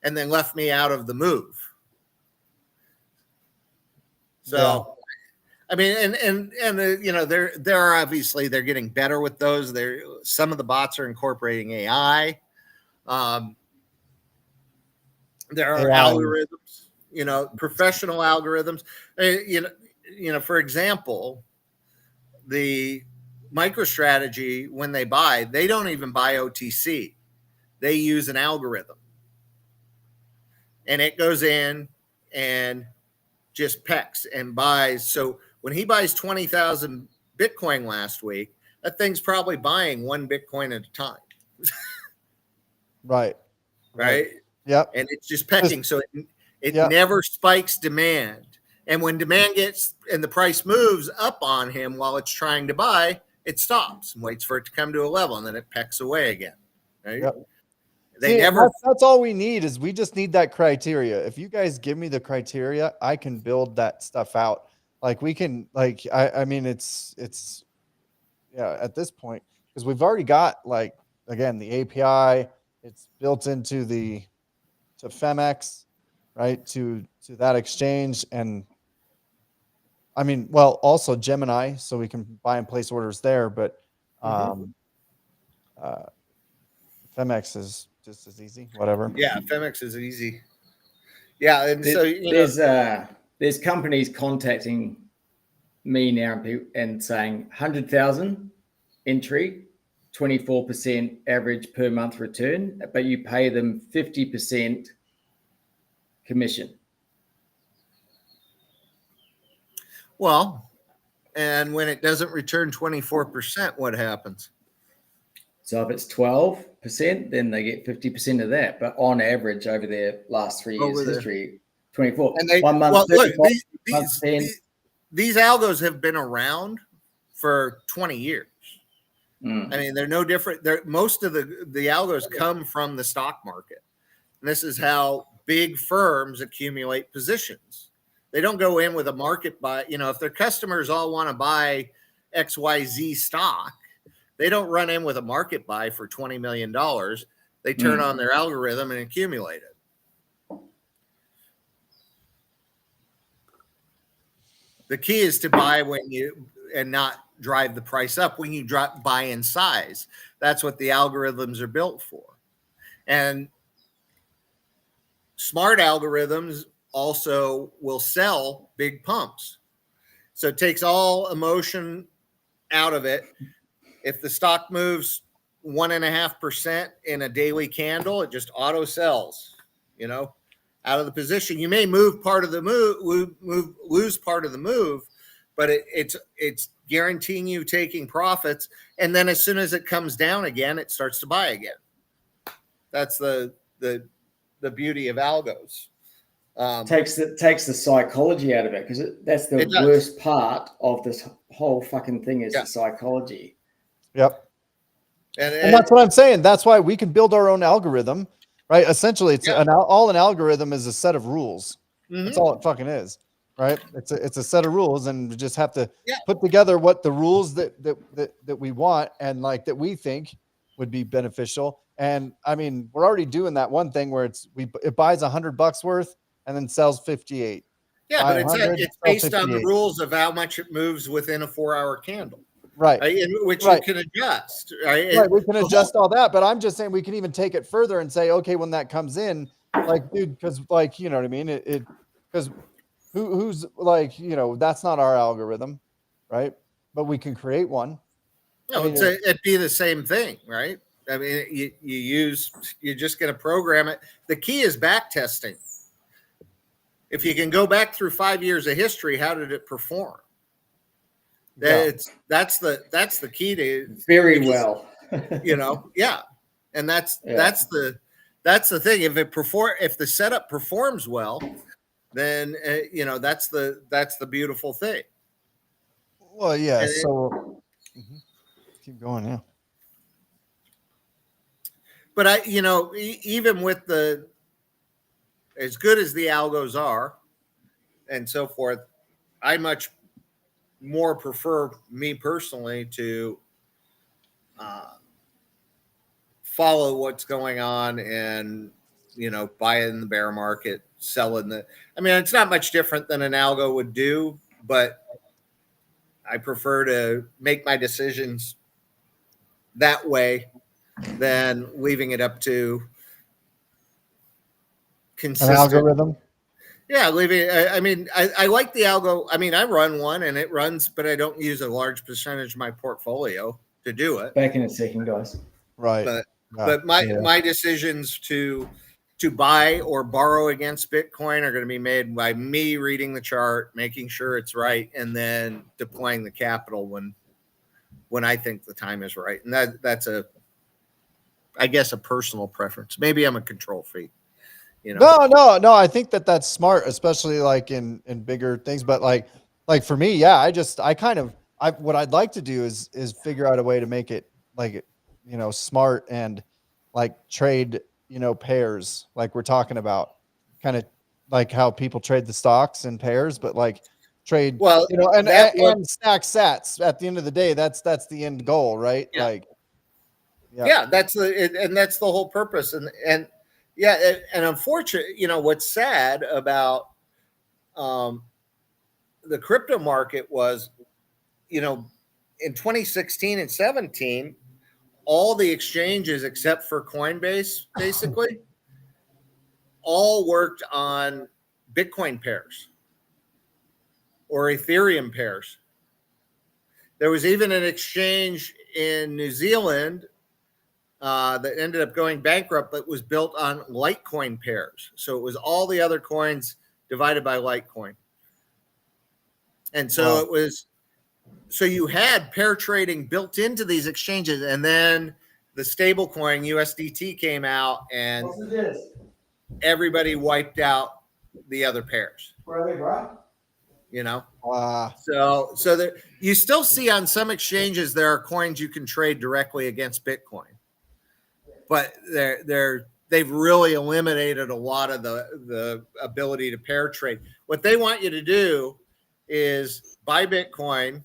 and then left me out of the move. So, I mean, and they're obviously they're getting better with those. Some of the bots are incorporating AI. There are algorithms, professional algorithms. For example, the MicroStrategy, when they buy, they don't even buy OTC. They use an algorithm, and it goes in and just pecks and buys. So When he buys 20,000 Bitcoin last week, that thing's probably buying 1 Bitcoin at a time. Right. Right. Yep. And it's just pecking. So it Yep. never spikes demand. And when demand gets and the price moves up on him while it's trying to buy, it stops and waits for it to come to a level, and then it pecks away again. Right. Yep. They See, never. that's all we need is we just need that criteria. If you guys give me the criteria, I can build that stuff out. Like we can, like, I mean, it's yeah, at this point, because we've already got like, again, the API, it's built into to Femex, right? To that exchange. And I mean, well, also Gemini, so we can buy and place orders there, but Femex is just as easy, whatever. Yeah, Femex is easy. Yeah, and so there's companies contacting me now and saying 100,000 entry, 24% average per month return, but you pay them 50% commission. well, and when it doesn't return 24%, what happens? So if it's 12%, then they get 50% of that. But on average, over their last 3 years history, 24. And they, 1 month, well, look, 35, these algos have been around for 20 years. Mm. I mean, they're no different. Most of the algos come from the stock market. And this is how big firms accumulate positions. They don't go in with a market buy. You know, if their customers all want to buy XYZ stock, they don't run in with a market buy for $20 million. They turn on their algorithm and accumulate it. The key is to buy and not drive the price up when you buy in size. That's what the algorithms are built for. And smart algorithms also will sell big pumps. So it takes all emotion out of it. If the stock moves 1.5% in a daily candle, it just auto sells, out of the position. You may move part of the lose part of the move, but it's guaranteeing you taking profits. And then as soon as it comes down again, it starts to buy again. That's the beauty of algos. Takes the psychology out of it, because that's the worst part of this whole fucking thing is the psychology. Yep. And that's what I'm saying. That's why we can build our own algorithm, right? Essentially, it's all an algorithm is a set of rules. That's all it fucking is, right? It's a set of rules, and we just have to put together what the rules that we want and like that we think would be beneficial. And I mean, we're already doing that one thing where it buys $100 worth and then sells 58. Yeah, but it's based on the rules of how much it moves within a 4-hour candle. Right. Which you can adjust. Right. We can adjust all that, but I'm just saying we can even take it further and say, okay, when that comes in, like, dude, because like, you know what I mean? Because who's like, that's not our algorithm, right? But we can create one. No, it'd be the same thing, right? I mean, you're just going to program it. The key is back testing. If you can go back through 5 years of history, how did it perform? That's the key to very well. And that's the thing. If the setup performs well, then that's the beautiful thing. Well, yeah. Keep going, yeah. But even with as good as the algos are, and so forth, I much more prefer, me personally, to follow what's going on and buy in the bear market, sell in the. I mean, it's not much different than an algo would do, but I prefer to make my decisions that way than leaving it up to consistent an algorithm. Yeah, I mean, I like the algo. I mean, I run one and it runs, but I don't use a large percentage of my portfolio to do it. Back in a second, guys. Right. But my decisions to to buy or borrow against Bitcoin are going to be made by me reading the chart, making sure it's right, and then deploying the capital when I think the time is right. And that's I guess a personal preference. Maybe I'm a control freak, you know. No. I think that's smart, especially like in bigger things. But like for me, yeah, what I'd like to do is figure out a way to make it like, smart and like trade, pairs like we're talking about, kind of like how people trade the stocks in pairs, but like trade, Well, and stack sats. At the end of the day, that's the end goal, right? Yeah. Like, yeah, that's the whole purpose. And yeah, and unfortunately, what's sad about the crypto market was, in 2016 and 17, all the exchanges except for Coinbase basically all worked on Bitcoin pairs or Ethereum pairs. There was even an exchange in New Zealand that ended up going bankrupt, but was built on Litecoin pairs. So it was all the other coins divided by Litecoin. And so it was, so you had pair trading built into these exchanges, and then the stable coin USDT came out and everybody wiped out the other pairs. Where are they, bro? So that you still see on some exchanges there are coins you can trade directly against Bitcoin, but they've really eliminated a lot of the ability to pair trade. What they want you to do is buy Bitcoin,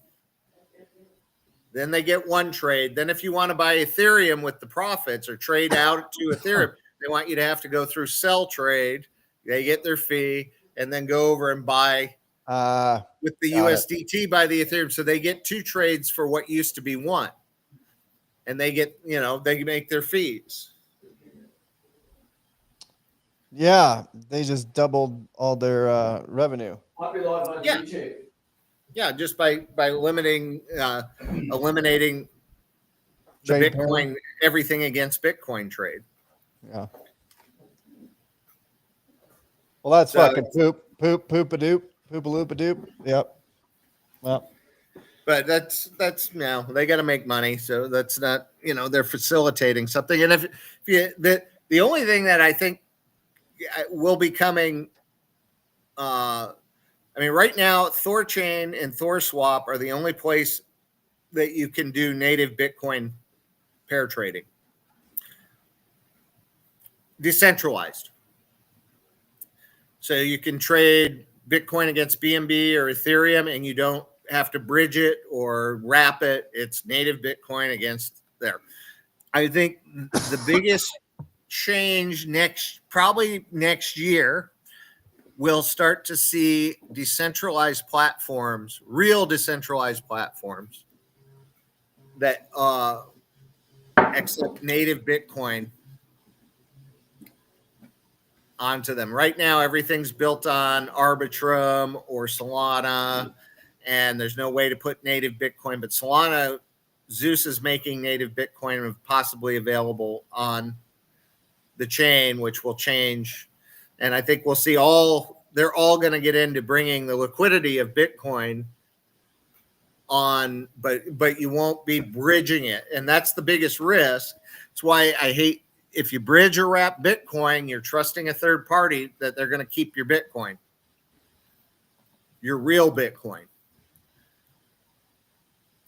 then they get one trade. Then if you want to buy Ethereum with the profits or trade out to Ethereum, they want you to have to go through sell trade. They get their fee and then go over and buy with the USDT by the Ethereum. So they get two trades for what used to be one. And they get, they make their fees. Yeah, they just doubled all their revenue. Might be live on Yeah. YouTube. Yeah, just by eliminating the Trade Bitcoin, everything against Bitcoin trade. Yeah. Well, that's So- fucking poop-a-doop, poop-a-loop-a-doop. Yep. Well, But that's they got to make money, so that's not, they're facilitating something. And if you the only thing that I think will be coming, right now Thorchain and ThorSwap are the only place that you can do native Bitcoin pair trading, decentralized. So you can trade Bitcoin against BNB or Ethereum, and you don't have to bridge it or wrap it. It's native Bitcoin against there. I think the biggest change probably next year, we'll start to see decentralized platforms, real decentralized platforms that accept native Bitcoin onto them. Right now, everything's built on Arbitrum or Solana, and there's no way to put native Bitcoin. But Solana, Zeus is making native Bitcoin possibly available on the chain, which will change. And I think we'll see they're all going to get into bringing the liquidity of Bitcoin on, but you won't be bridging it. And that's the biggest risk. That's why I hate, if you bridge or wrap Bitcoin, you're trusting a third party that they're going to keep your Bitcoin, your real Bitcoin.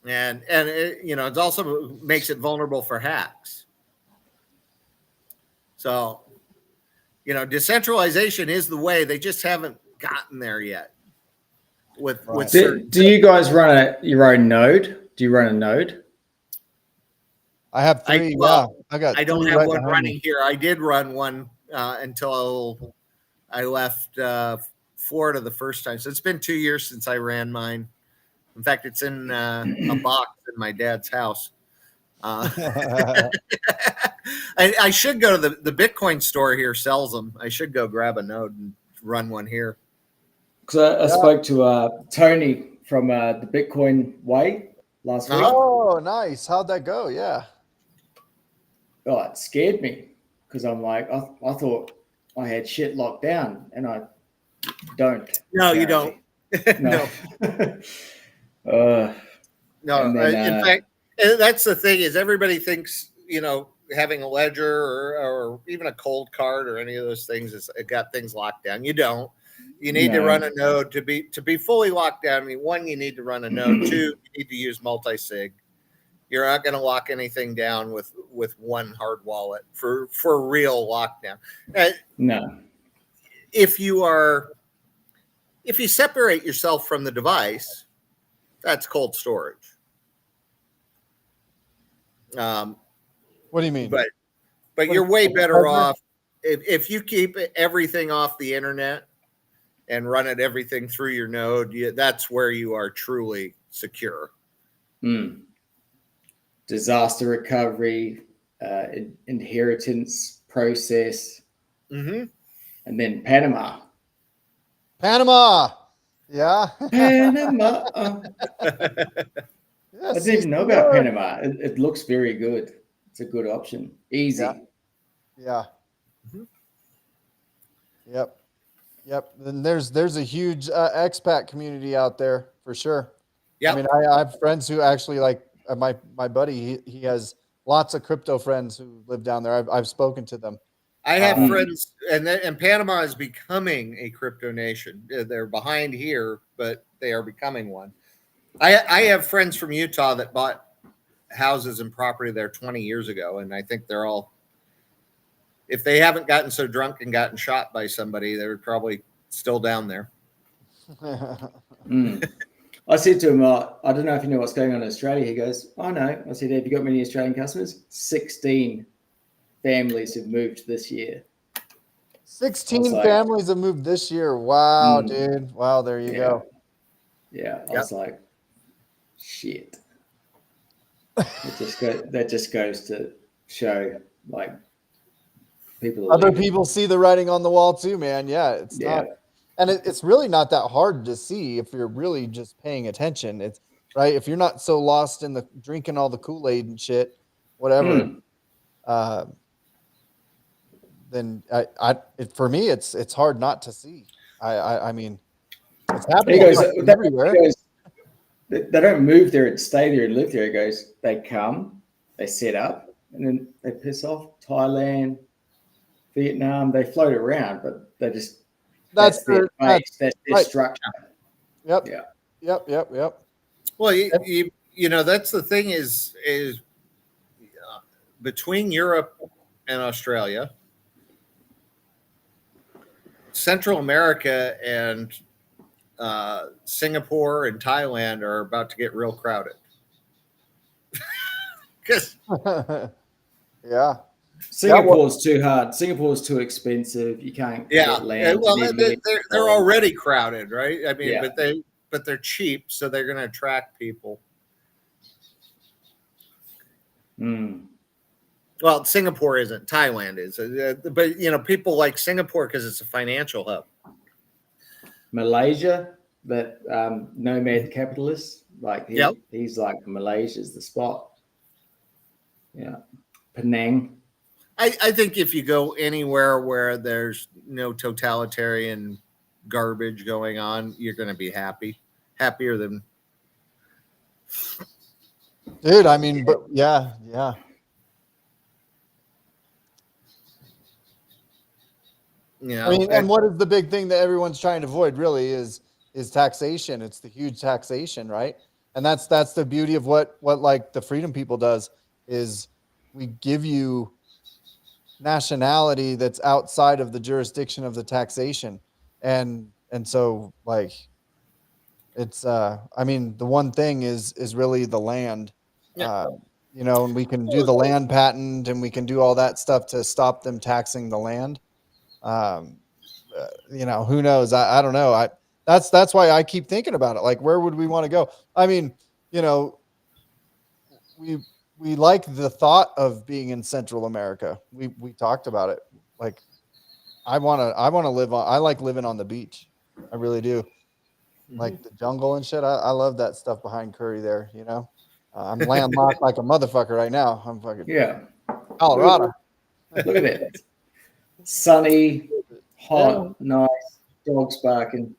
And it, it also makes it vulnerable for hacks. So, decentralization is the way. They just haven't gotten there yet. Do you guys run your own node? Do you run a node? I have three. I don't three have right one behind running me. here. I did run one until I left Florida the first time. So it's been 2 years since I ran mine. In fact, it's in a box in my dad's house. I should go to the Bitcoin store here, sells them. I should go grab a node and run one here. Because I spoke to Tony from the Bitcoin Way last week. Oh, nice. How'd that go? Yeah. Oh, it scared me because I'm like, I thought I had shit locked down, and I don't. No, you don't. No. No. No. And then, In fact, and that's the thing is everybody thinks, having a ledger or even a cold card or any of those things is it got things locked down. You don't. You need to run a node to be fully locked down. I mean, one, you need to run a node. Two, you need to use multi-sig. You're not going to lock anything down with one hard wallet for real lockdown. No. If you separate yourself from the device, that's cold storage. What do you mean? But you're way better off if you keep everything off the internet and run it everything through your node. That's where you are truly secure. Disaster recovery, inheritance process, and then Panama. Yeah. Panama. Yeah, I didn't even know about Panama. It looks very good. It's a good option. Easy. Yeah. Yep. Then there's a huge expat community out there for sure. Yeah. I mean, I have friends who actually like my buddy. He has lots of crypto friends who live down there. I've spoken to them. I have friends, and Panama is becoming a crypto nation. They're behind here, but they are becoming one. I have friends from Utah that bought houses and property there 20 years ago, and I think they're all, if they haven't gotten so drunk and gotten shot by somebody, they're probably still down there. I said to him, I don't know if you know what's going on in Australia. He goes, I know. I said, have you got many Australian customers? 16 families have moved this year. 16 families have moved this year. Wow, dude. Wow, there you go. Yeah, I was like, shit. That just goes to show, like, other people see the writing on the wall too, man. Yeah, it's not, and it's really not that hard to see if you're really just paying attention. It's right if you're not so lost in the drinking all the Kool-Aid and shit, whatever. Then for me, it's hard not to see. I mean, it's happening everywhere. They don't move there and stay there and live there. He goes, they come, they set up, and then they piss off. Thailand, Vietnam, they float around, but they just that's their structure. Yep. Well, you know that's the thing is between Europe and Australia, Central America and Singapore and Thailand are about to get real crowded. Yeah. Singapore's too hard. Singapore's too expensive. You can't get land. Well, they're already crowded, right? I mean, but they're cheap, so they're going to attract people. Well, Singapore isn't. Thailand is, but you know, people like Singapore because it's a financial hub. Malaysia, that nomad capitalist, like he's like Malaysia's the spot. Yeah, Penang. I think if you go anywhere where there's no totalitarian garbage going on, you're going to be happier than. Dude, I mean, but yeah. Yeah, I mean, and what is the big thing that everyone's trying to avoid? Really, is taxation. It's the huge taxation, right? And that's the beauty of what like the Freedom People does is we give you nationality that's outside of the jurisdiction of the taxation, and so like it's I mean the one thing is really the land. You know, and we can do the land patent and we can do all that stuff to stop them taxing the land. You know, who knows? I don't know. That's why I keep thinking about it. Like, where would we want to go? I mean, you know, we like the thought of being in Central America. We talked about it. Like, I want to live on. I like living on the beach. I really do. Like the jungle and shit. I love that stuff behind Curry there. You know, I'm landlocked like a motherfucker right now. I'm fucking Yeah, Colorado. Look at it. Sunny, Hot, nice, dogs barking.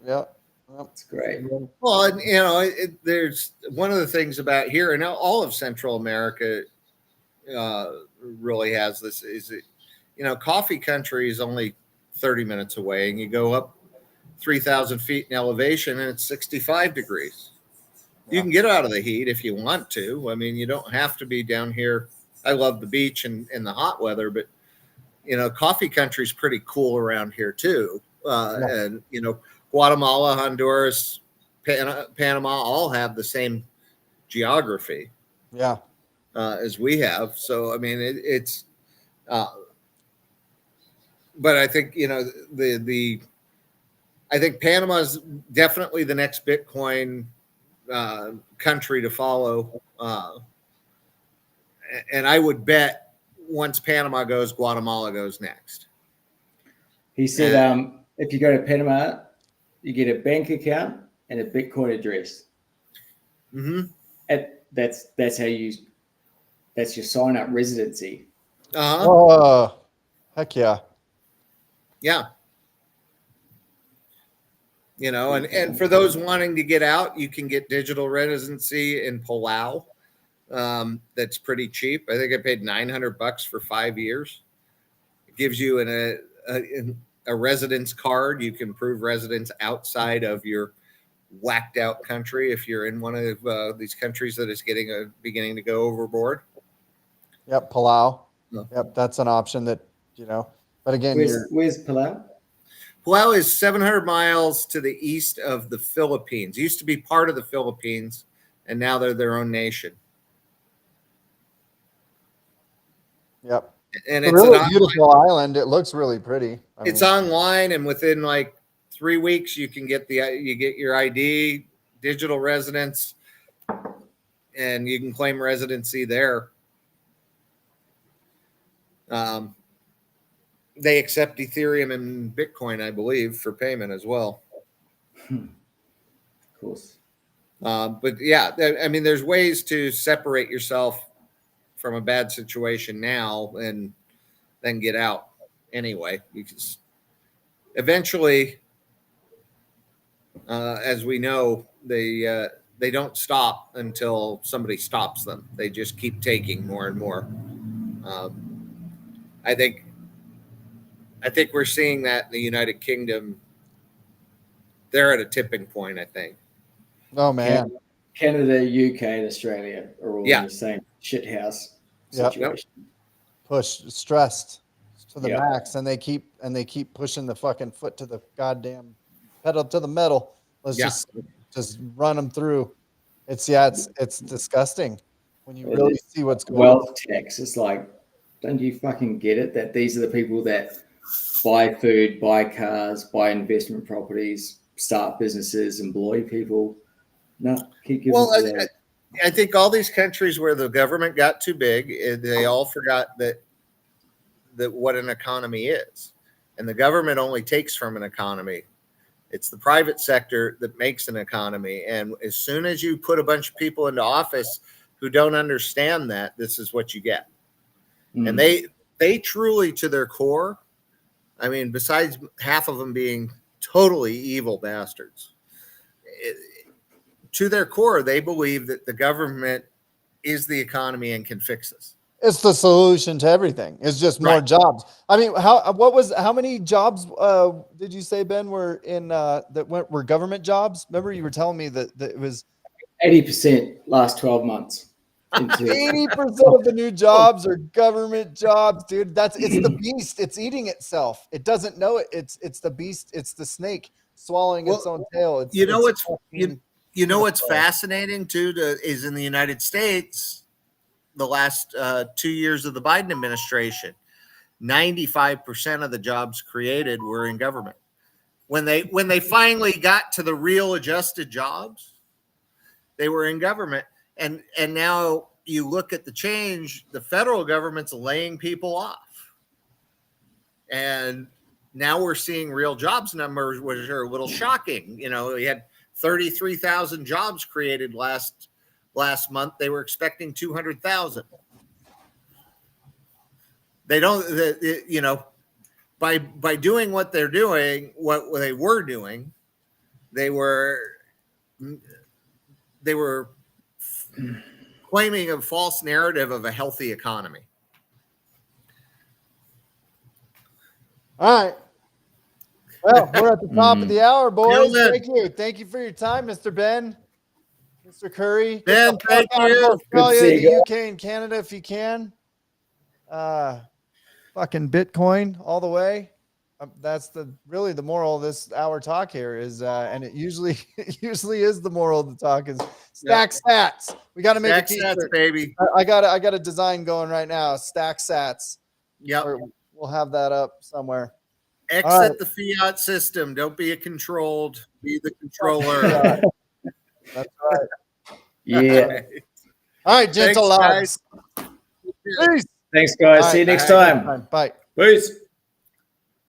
Yep. It's great. Well, and there's one of the things about here, and all of Central America really has this. Is it, coffee country is only 30 minutes away, and you go up 3,000 feet in elevation, and it's 65 degrees. You can get out of the heat if you want to. I mean, you don't have to be down here. I love the beach and the hot weather, but coffee country is pretty cool around here too. And Guatemala, Honduras, Panama all have the same geography. Yeah. As we have. So I mean, it's. But I think I think Panama is definitely the next Bitcoin country to follow, and I would bet once Panama goes, Guatemala goes next. He said, if you go to Panama, you get a bank account and a Bitcoin address. Mm-hmm. That's your sign up residency. Uh-huh. Oh, heck yeah. Yeah. And for those wanting to get out, you can get digital residency in Palau. That's pretty cheap. I think I paid $900 for 5 years. It gives you a residence card. You can prove residence outside of your whacked out country if you're in one of these countries that is beginning to go overboard. Yep, Palau. No. Yep, that's an option that, but again, where's Palau? Palau is 700 miles to the east of the Philippines. It used to be part of the Philippines, and now they're their own nation. Yep. And it's it's a really beautiful island. It looks really pretty. It's online, and within like 3 weeks, you can get your ID, digital residence, and you can claim residency there. They accept Ethereum and Bitcoin, I believe, for payment as well. Of course. But yeah, I mean, there's ways to separate yourself from a bad situation now and then get out anyway. Because eventually, as we know, they don't stop until somebody stops them. They just keep taking more and more. I think we're seeing that in the United Kingdom. They're at a tipping point, I think. Oh man. Canada, UK, and Australia are all in the same shithouse situation. Push stressed to the max, and they keep pushing the fucking foot to the goddamn pedal to the metal. Let's just run them through. It's disgusting when you really see what's going on. Wealth tax. It's like, don't you fucking get it that these are the people that buy food, buy cars, buy investment properties, start businesses, employ people? No, keep giving. Well, I think all these countries where the government got too big, they all forgot that what an economy is, and the government only takes from an economy. It's the private sector that makes an economy, and as soon as you put a bunch of people into office who don't understand that, this is what you get. Mm. And they truly, to their core, I mean, besides half of them being totally evil bastards, to their core, they believe that the government is the economy and can fix this. It's the solution to everything. It's just more jobs. I mean, how many jobs did you say, Ben, were in were government jobs? Remember you were telling me that it was 80% last 12 months. 80% of the new jobs are government jobs, dude. It's the beast. It's eating itself. It doesn't know it. It's the beast. It's the snake swallowing its own tail. What's fascinating too is in the United States, the last 2 years of the Biden administration, 95% of the jobs created were in government. When they finally got to the real adjusted jobs, they were in government. And now you look at the change, the federal government's laying people off. And now we're seeing real jobs numbers, which are a little shocking. We had 33,000 jobs created last month. They were expecting 200,000. They don't, by doing what they're doing, what they were doing, they were claiming a false narrative of a healthy economy. All right. Well, we're at the top of the hour, boys. Killed it. Thank you. Thank you for your time, Mr. Ben. Mr. Curry. Get Ben, the fuck thank out of you. Australia, Good to see you the UK, and Canada if you can. Fucking Bitcoin all the way. That's really the moral of this hour talk here is, and it usually is the moral of the talk is stack sats. We got to make Stack a sats, t-shirt. baby. I got a design going right now. Stack sats. Yep. We'll have that up somewhere. Exit All right. the fiat system. Don't be controlled. Be the controller. That's right. Yeah. All right, gentle Thanks, lads. Peace. Thanks, guys. All See you right, next bye. time. Bye. Peace.